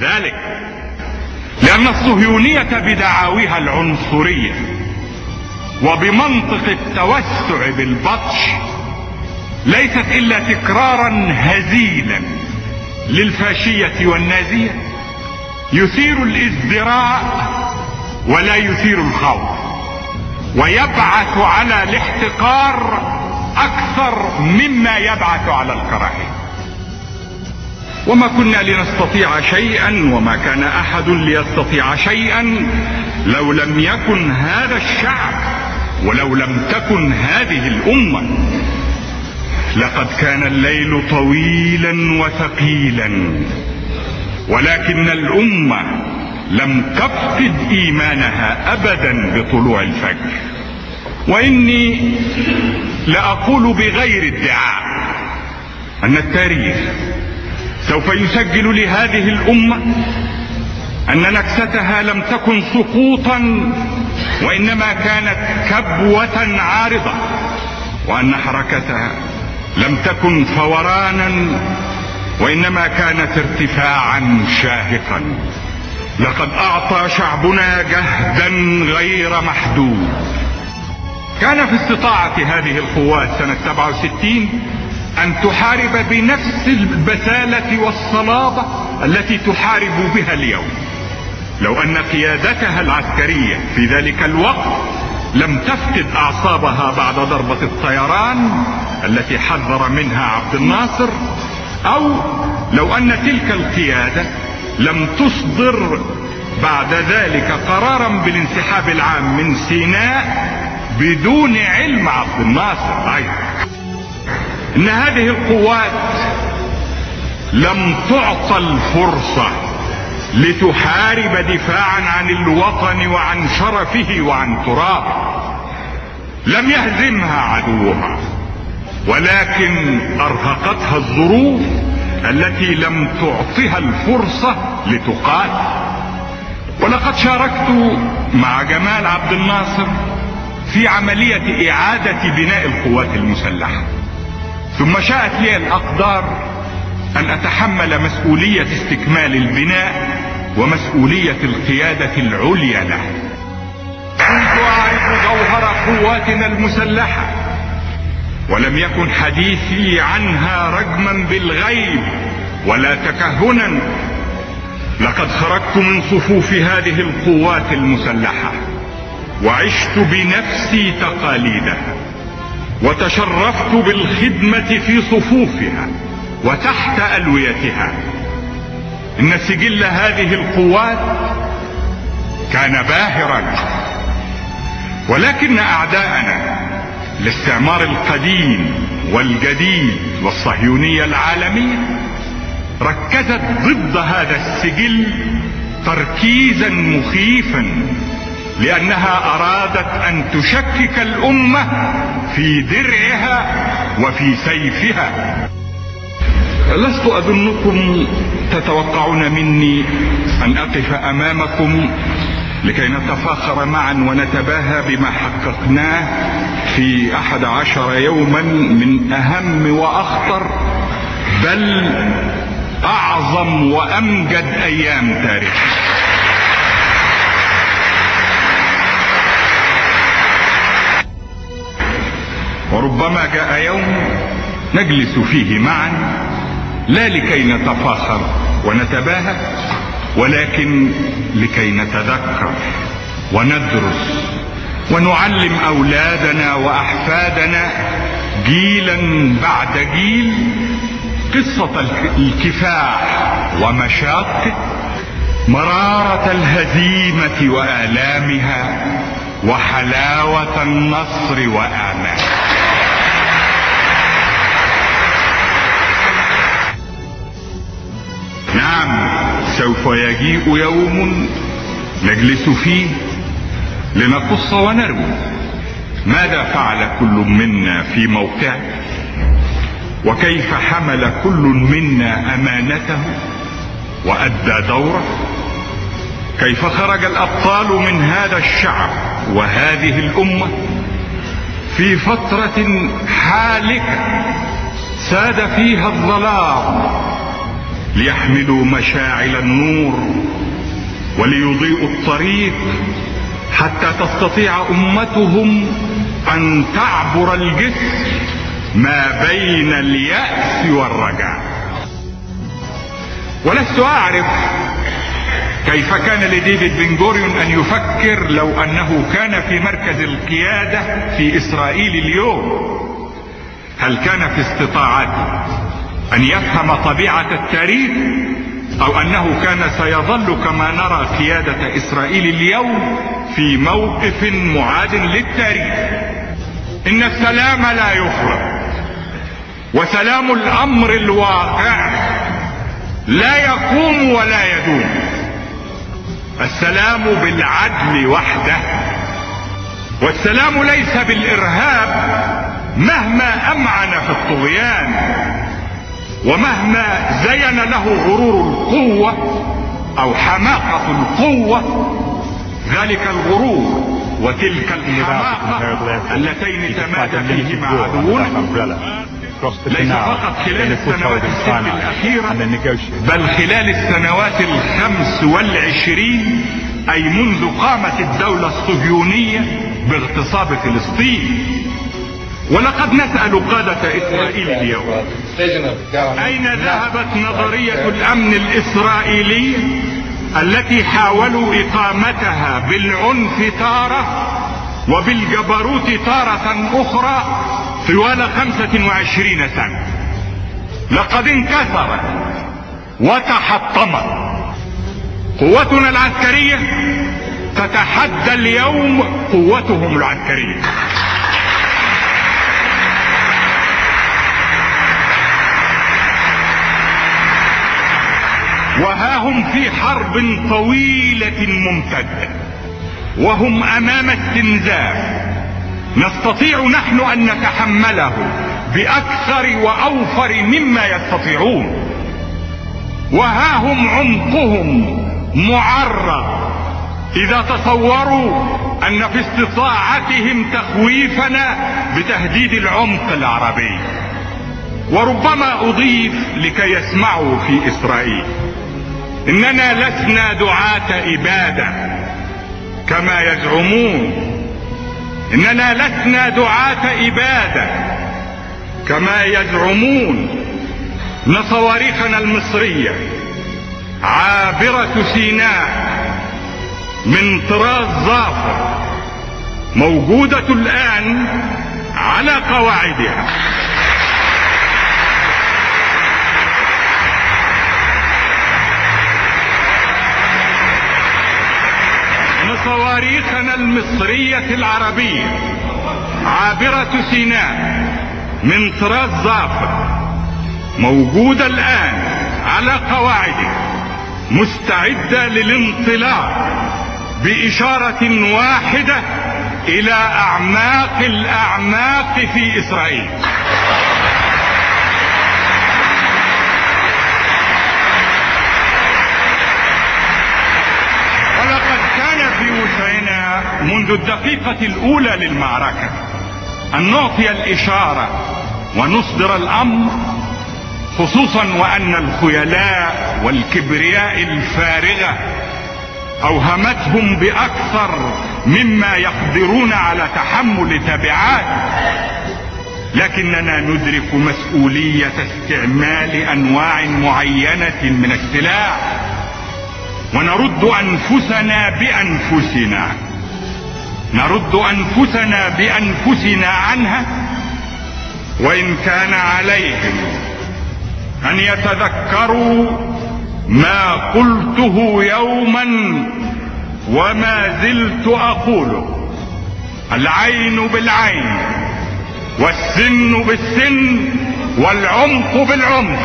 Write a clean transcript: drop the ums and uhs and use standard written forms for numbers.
ذلك لأن الصهيونية بدعاويها العنصرية وبمنطق التوسع بالبطش ليست إلا تكرارا هزيلا للفاشية والنازية، يثير الازدراء ولا يثير الخوف، ويبعث على الاحتقار أكثر مما يبعث على الكراهية. وما كنا لنستطيع شيئا وما كان أحد ليستطيع شيئا لو لم يكن هذا الشعب ولو لم تكن هذه الأمة. لقد كان الليل طويلا وثقيلا، ولكن الأمة لم تفقد إيمانها أبدا بطلوع الفجر. وإني لأقول بغير ادعاء أن التاريخ سوف يسجل لهذه الأمة أن نكستها لم تكن سقوطا وإنما كانت كبوة عارضة، وأن حركتها لم تكن فورانا وإنما كانت ارتفاعا شاهقا. لقد أعطى شعبنا جهدا غير محدود. كان في استطاعة هذه القوات سنة 67 أن تحارب بنفس البسالة والصلابة التي تحارب بها اليوم، لو أن قيادتها العسكرية في ذلك الوقت لم تفقد أعصابها بعد ضربة الطيران التي حذر منها عبد الناصر، أو لو أن تلك القيادة لم تصدر بعد ذلك قرارا بالانسحاب العام من سيناء بدون علم عبد الناصر أيضا. إن هذه القوات لم تعطى الفرصة لتحارب دفاعا عن الوطن وعن شرفه وعن ترابه. لم يهزمها عدوها، ولكن أرهقتها الظروف التي لم تعطها الفرصة لتقاتل. ولقد شاركت مع جمال عبد الناصر في عملية إعادة بناء القوات المسلحة، ثم شاءت لي الأقدار أن أتحمل مسؤولية استكمال البناء ومسؤولية القيادة العليا له. كنت أعرف جوهر قواتنا المسلحة، ولم يكن حديثي عنها رجما بالغيب ولا تكهنا. لقد خرجت من صفوف هذه القوات المسلحة وعشت بنفسي تقاليدها، وتشرفت بالخدمة في صفوفها وتحت ألويتها. إن سجل هذه القوات كان باهرا، ولكن أعداءنا الاستعمار القديم والجديد والصهيونية العالمية ركزت ضد هذا السجل تركيزا مخيفا، لأنها أرادت أن تشكك الأمة في درعها وفي سيفها. لست أظنكم تتوقعون مني أن أقف أمامكم لكي نتفاخر معا ونتباهى بما حققناه في 11 يوما من أهم وأخطر بل أعظم وأمجد أيام تاريخ. وربما جاء يوم نجلس فيه معا لا لكي نتفاخر ونتباهى، ولكن لكي نتذكر وندرس ونعلم أولادنا وأحفادنا جيلا بعد جيل قصة الكفاح ومشاقه، مرارة الهزيمة وآلامها، وحلاوة النصر وآماله. نعم، سوف يجيء يوم نجلس فيه لنقص ونروي ماذا فعل كل منا في موقعه، وكيف حمل كل منا أمانته وأدى دوره، كيف خرج الأبطال من هذا الشعب وهذه الأمة في فترة حالكة ساد فيها الظلام، ليحملوا مشاعل النور وليضيئوا الطريق حتى تستطيع أمتهم أن تعبر الجسر ما بين اليأس والرجاء. ولست أعرف كيف كان لديفيد بن غوريون أن يفكر لو أنه كان في مركز القيادة في إسرائيل اليوم. هل كان في استطاعته أن يفهم طبيعة التاريخ، أو أنه كان سيظل كما نرى قيادة إسرائيل اليوم في موقف معاد للتاريخ؟ إن السلام لا يخلق، وسلام الأمر الواقع لا يقوم ولا يدوم. السلام بالعدل وحده، والسلام ليس بالإرهاب مهما أمعن في الطغيان، ومهما زين له غرور القوة أو حماقة القوة. ذلك الغرور وتلك الحماقة اللتين تمادى فيهما عدونا ليس فقط خلال السنوات الست الأخيرة، بل خلال السنوات 25 أي منذ قامت الدولة الصهيونية باغتصاب فلسطين. ولقد نسأل قادة إسرائيل اليوم أين ذهبت نظرية الأمن الإسرائيلي التي حاولوا إقامتها بالعنف تارة وبالجبروت تارة أخرى طوال 25 سنة؟ لقد انكسرت وتحطمت. قوتنا العسكرية تتحدى اليوم قوتهم العسكرية. وها هم في حرب طويلة ممتدة، وهم أمام استنزاف نستطيع نحن أن نتحمله بأكثر وأوفر مما يستطيعون. وها هم عمقهم معرض إذا تصوروا أن في استطاعتهم تخويفنا بتهديد العمق العربي. وربما أضيف لكي يسمعوا في إسرائيل إننا لسنا دعاة إبادة كما يزعمون، إننا لسنا دعاة إبادة كما يزعمون. إن صواريخنا المصرية عابرة سيناء من طراز ظافر موجودة الآن على قواعدها. صواريخنا المصرية العربية عابرة سيناء من طراز ظافر موجودة الآن على قواعدها، مستعدة للانطلاق بإشارة واحدة إلى أعماق الأعماق في إسرائيل. منذ الدقيقة الأولى للمعركة أن نعطي الإشارة ونصدر الأمر، خصوصا وأن الخيلاء والكبرياء الفارغة أوهمتهم بأكثر مما يقدرون على تحمل تبعات. لكننا ندرك مسؤولية استعمال أنواع معينة من السلاح، ونرد أنفسنا بأنفسنا، نرد أنفسنا بأنفسنا عنها. وإن كان عليهم أن يتذكروا ما قلته يوما وما زلت أقوله: العين بالعين والسن بالسن والعمق بالعمق.